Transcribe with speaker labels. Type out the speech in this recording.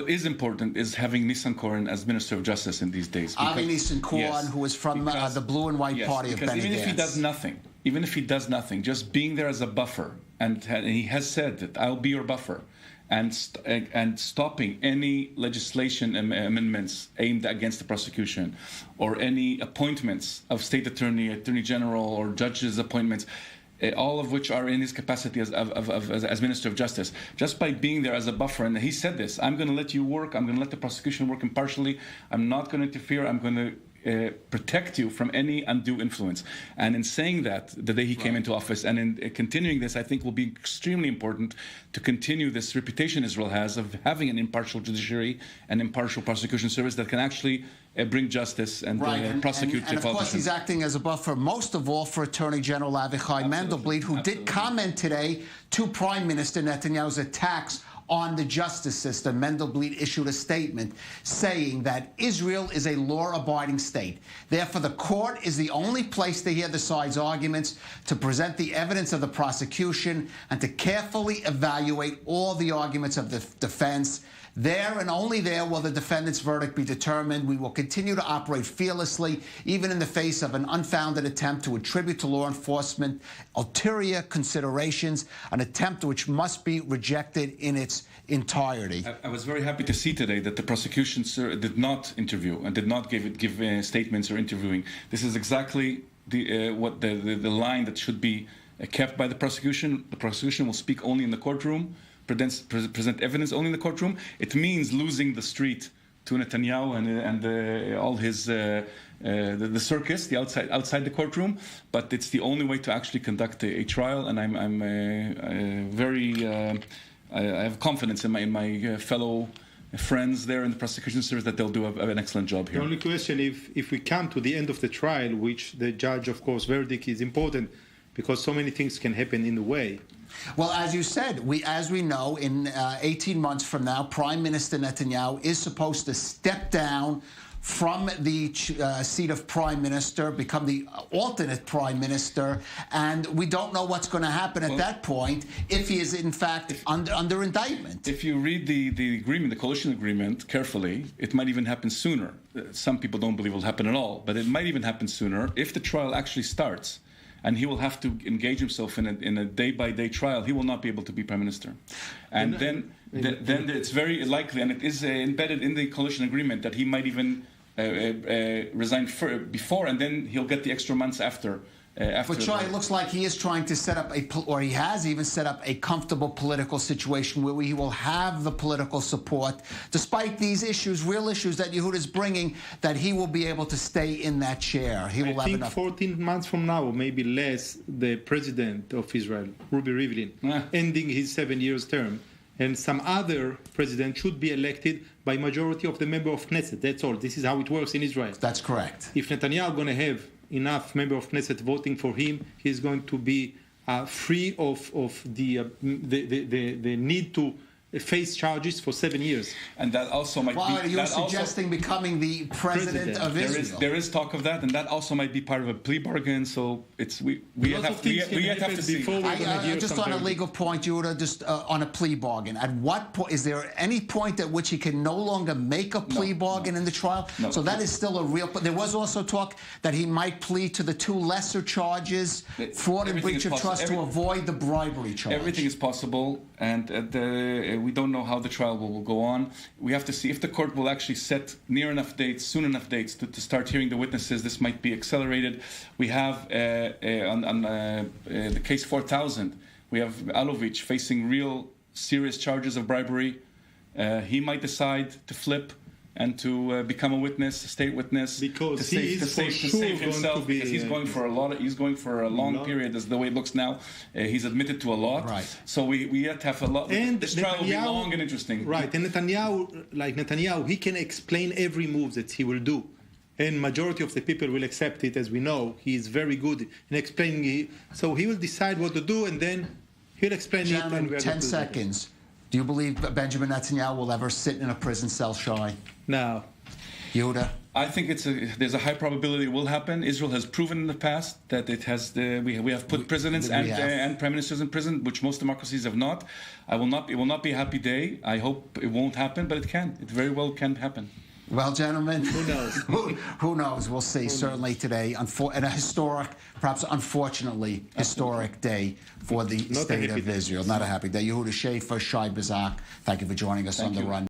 Speaker 1: What is important is having Nissan as Minister of Justice in these days.
Speaker 2: Avi Nissan, who is from the Blue and White Party of Benny
Speaker 1: even
Speaker 2: Gantz.
Speaker 1: if he does nothing, just being there as a buffer, and he has said that I'll be your buffer, and stopping any legislation amendments aimed against the prosecution, or any appointments of state attorney general, or judges' appointments, all of which are in his capacity as Minister of Justice. Just by being there as a buffer, and he said this, I'm going to let you work, I'm going to let the prosecution work impartially, I'm not going to interfere, I'm going to protect you from any undue influence. And in saying that, the day he came into office, and in continuing this, I think will be extremely important to continue this reputation Israel has of having an impartial judiciary and impartial prosecution service that can actually bring justice and prosecute
Speaker 2: and of course, he's acting as a buffer, most of all, for Attorney General Avichai Mandelblit, who did comment today to Prime Minister Netanyahu's attacks on the justice system. Mandelblit issued a statement saying that Israel is a law-abiding state. Therefore, the court is the only place to hear the side's arguments, to present the evidence of the prosecution, and to carefully evaluate all the arguments of the defense. There and only there will the defendant's verdict be determined. We will continue to operate fearlessly, even in the face of an unfounded attempt to attribute to law enforcement ulterior considerations, an attempt which must be rejected in its entirety.
Speaker 1: I was very happy to see today that the prosecution did not interview and did not give statements or interviewing. This is exactly the line that should be kept by the prosecution. The prosecution will speak only in the courtroom, present evidence only in the courtroom. It means losing the street to Netanyahu and all his the circus, the outside the courtroom. But it's the only way to actually conduct a trial. And I have confidence in my fellow friends there in the prosecution service that they'll do an excellent job here.
Speaker 3: The only question, if we come to the end of the trial, which the judge, of course, verdict is important, because so many things can happen in the way.
Speaker 2: Well, as you said, as we know, in 18 months from now, Prime Minister Netanyahu is supposed to step down from the seat of Prime Minister, become the alternate Prime Minister, and we don't know what's going to happen at that point if he is, in fact, under indictment.
Speaker 1: If you read the agreement, the coalition agreement, carefully, it might even happen sooner. Some people don't believe it will happen at all, but it might even happen sooner if the trial actually starts. And he will have to engage himself in a day-by-day trial. He will not be able to be Prime Minister. And then it's very likely, and it is embedded in the coalition agreement, that he might even resign before, and then he'll get the extra months after.
Speaker 2: But Shai, it looks like he is trying to set up or he has even set up a comfortable political situation where he will have the political support, despite these issues, real issues that Yehuda is bringing, that he will be able to stay in that chair. He will have enough.
Speaker 3: 14 months from now, or maybe less, the president of Israel, Ruby Rivlin, ending his 7 years term, and some other president should be elected by majority of the member of Knesset. That's all. This is how it works in Israel.
Speaker 2: That's correct.
Speaker 3: If Netanyahu going to have enough member of Knesset voting for him, he's going to be free of the need to face charges for 7 years.
Speaker 1: And that also might be...
Speaker 2: You're suggesting becoming the president of Israel.
Speaker 1: There is talk of that, and that also might be part of a plea bargain, so we have to see.
Speaker 2: Just on a legal point, Yehuda, just on a plea bargain, at what point, is there any point at which he can no longer make a plea bargain in the trial?
Speaker 1: No.
Speaker 2: So that is still a real... There was also talk that he might plead to the two lesser charges, fraud and breach of trust, to avoid the bribery charge.
Speaker 1: Everything is possible, and we don't know how the trial will go on. We have to see if the court will actually set near enough dates, soon enough dates to start hearing the witnesses. This might be accelerated. We have on the case 4000, we have Alovich facing real serious charges of bribery. He might decide to flip and to become a witness, a state witness,
Speaker 3: because
Speaker 1: to save himself, because he's going for a long period, as the way it looks now. He's admitted to a lot,
Speaker 2: right?
Speaker 1: So we have to have a lot.
Speaker 3: And
Speaker 1: this trial will be long and interesting,
Speaker 3: right? And Netanyahu, he can explain every move that he will do, and majority of the people will accept it. As we know, he is very good in explaining it. So he will decide what to do, and then he'll explain it. And
Speaker 2: 10 seconds. Do you believe Benjamin Netanyahu will ever sit in a prison cell, Shai?
Speaker 3: No.
Speaker 2: Yehuda?
Speaker 1: I think there's a high probability it will happen. Israel has proven in the past that it has we have put presidents and prime ministers in prison, which most democracies have not. It will not be a happy day. I hope it won't happen, but it can. It very well can happen.
Speaker 2: Well, gentlemen,
Speaker 3: who knows?
Speaker 2: Who knows? We'll see. Certainly today, in a historic, perhaps unfortunately historic day for the state of Israel. Not a happy day. Yehuda Shaffer, Shai Bazak, thank you for joining us on The Run.